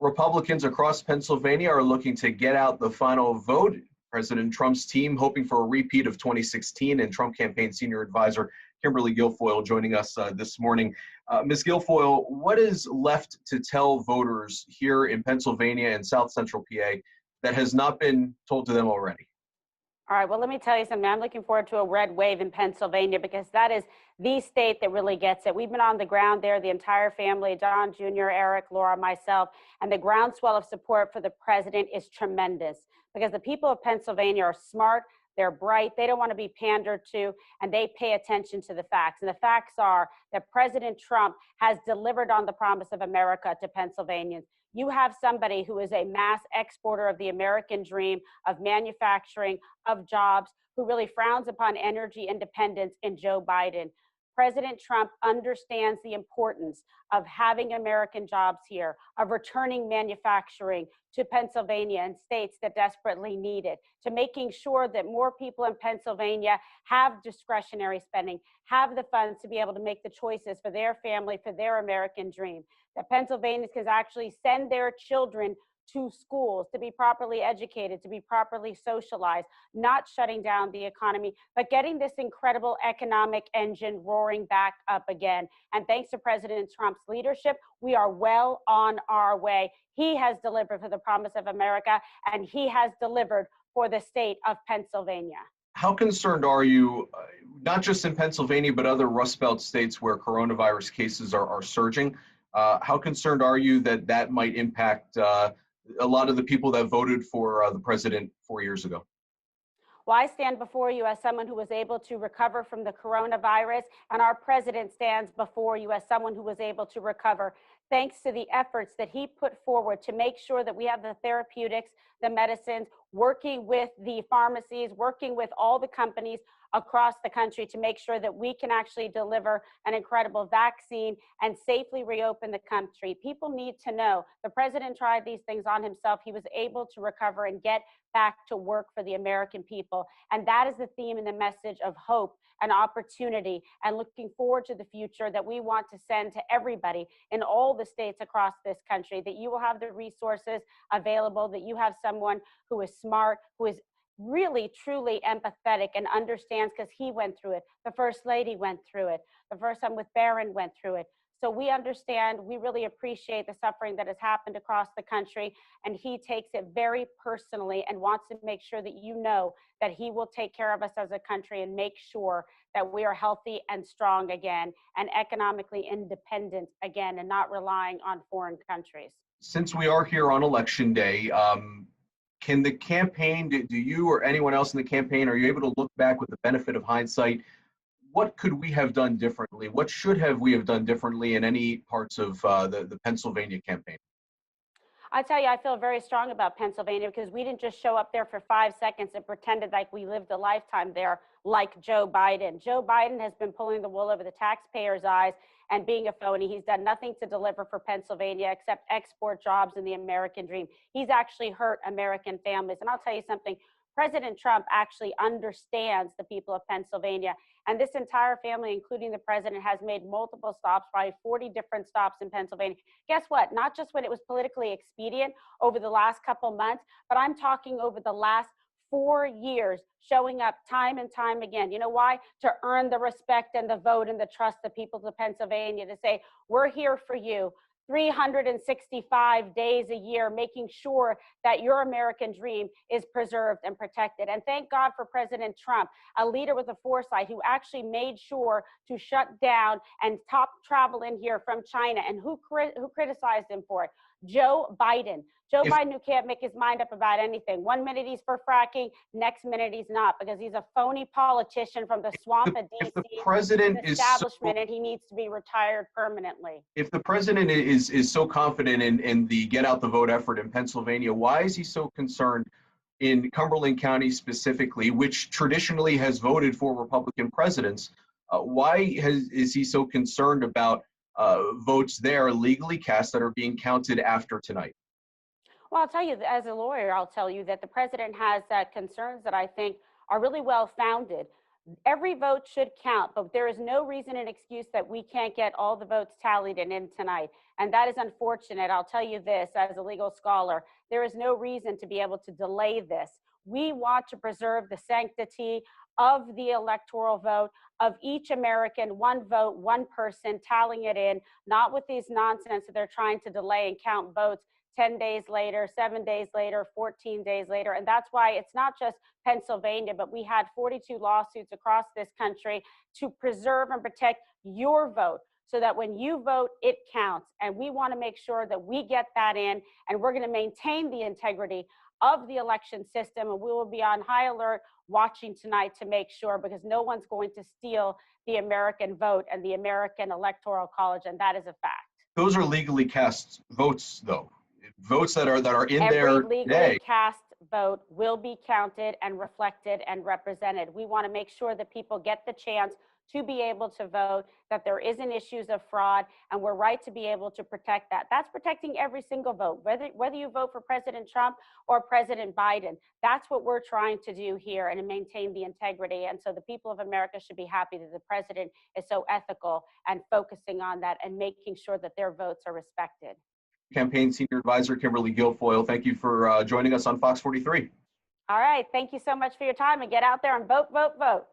Republicans across Pennsylvania are looking to get out the final vote. President Trump's team hoping for a repeat of 2016, and Trump campaign senior advisor Kimberly Guilfoyle joining us this morning. Ms. Guilfoyle, what is left to tell voters here in Pennsylvania and South Central PA that has not been told to them already? All right, well, let me tell you something. I'm looking forward to a red wave in Pennsylvania because that is the state that really gets it. We've been on the ground there, the entire family, Don Jr., Eric, Laura, myself, and the groundswell of support for the president is tremendous because the people of Pennsylvania are smart, they're bright, they don't want to be pandered to, and they pay attention to the facts. And the facts are that President Trump has delivered on the promise of America to Pennsylvanians. You have somebody who is a mass exporter of the American dream, of manufacturing, of jobs, who really frowns upon energy independence in Joe Biden. President Trump understands the importance of having American jobs here, of returning manufacturing to Pennsylvania and states that desperately need it, to making sure that more people in Pennsylvania have discretionary spending, have the funds to be able to make the choices for their family, for their American dream, that Pennsylvanians can actually send their children to schools, to be properly educated, to be properly socialized, not shutting down the economy, but getting this incredible economic engine roaring back up again. And thanks to President Trump's leadership, we are well on our way. He has delivered for the promise of America, and he has delivered for the state of Pennsylvania. How concerned are you, not just in Pennsylvania, but other Rust Belt states where coronavirus cases are surging? How concerned are you that that might impact a lot of the people that voted for the president 4 years ago? Well, I stand before you as someone who was able to recover from the coronavirus, and our president stands before you as someone who was able to recover thanks to the efforts that he put forward to make sure that we have the therapeutics, the medicines, working with the pharmacies, working with all the companies across the country to make sure that we can actually deliver an incredible vaccine and safely reopen the country. People need to know the president tried these things on himself. He was able to recover and get back to work for the American people. And that is the theme and the message of hope and opportunity and looking forward to the future that we want to send to everybody in all the states across this country, that you will have the resources available, that you have someone who is smart, who is really, truly empathetic and understands because he went through it. The First Lady went through it. The first time with Barron went through it. So we understand, we really appreciate the suffering that has happened across the country, and he takes it very personally and wants to make sure that you know that he will take care of us as a country and make sure that we are healthy and strong again and economically independent again and not relying on foreign countries. Since we are here on Election Day, can the campaign, do you or anyone else in the campaign, are you able to look back with the benefit of hindsight? What could we have done differently? What should we have done differently in any parts of the Pennsylvania campaign? I tell you, I feel very strong about Pennsylvania because we didn't just show up there for 5 seconds and pretended like we lived a lifetime there like Joe Biden. Joe Biden has been pulling the wool over the taxpayers' eyes and being a phony. He's done nothing to deliver for Pennsylvania except export jobs and the American dream. He's actually hurt American families. And I'll tell you something, President Trump actually understands the people of Pennsylvania. And this entire family, including the president, has made multiple stops, probably 40 different stops in Pennsylvania. Guess what? Not just when it was politically expedient over the last couple months, but I'm talking over the last 4 years, showing up time and time again. You know why? To earn the respect and the vote and the trust of people of Pennsylvania, to say, we're here for you 365 days a year, making sure that your American dream is preserved and protected. And thank God for President Trump, a leader with a foresight who actually made sure to shut down and stop travel in here from China. And who criticized him for it? Joe Biden. Joe Biden, who can't make his mind up about anything. 1 minute he's for fracking, next minute he's not, because he's a phony politician from the swamp of DC. If the president is establishment, and he needs to be retired permanently. If the president is so confident in the get out the vote effort in Pennsylvania, why is he so concerned in Cumberland County specifically, which traditionally has voted for Republican presidents? Why is he so concerned about votes there legally cast that are being counted after tonight? Well, I'll tell you, as a lawyer, I'll tell you that the president has concerns that I think are really well founded. Every vote should count, but there is no reason and excuse that we can't get all the votes tallied and in tonight. And that is unfortunate. I'll tell you this as a legal scholar, there is no reason to be able to delay this. We want to preserve the sanctity of the electoral vote, of each American, one vote, one person, tallying it in, not with these nonsense that they're trying to delay and count votes 10 days later, 7 days later, 14 days later. And that's why it's not just Pennsylvania, but we had 42 lawsuits across this country to preserve and protect your vote so that when you vote, it counts. And we want to make sure that we get that in, and we're going to maintain the integrity of the election system. And we will be on high alert watching tonight to make sure, because no one's going to steal the American vote and the American Electoral College. And that is a fact. Those are legally cast votes, though. Votes that are in Every there legally today. cast vote will be counted and reflected and represented. We want to make sure that people get the chance to be able to vote, that there isn't issues of fraud, and we're right to be able to protect that. That's protecting every single vote, whether you vote for President Trump or President Biden. That's what we're trying to do here, and to maintain the integrity. And so the people of America should be happy that the president is so ethical and focusing on that and making sure that their votes are respected. Campaign Senior Advisor Kimberly Guilfoyle, thank you for joining us on Fox 43. All right. Thank you so much for your time, and get out there and vote, vote, vote.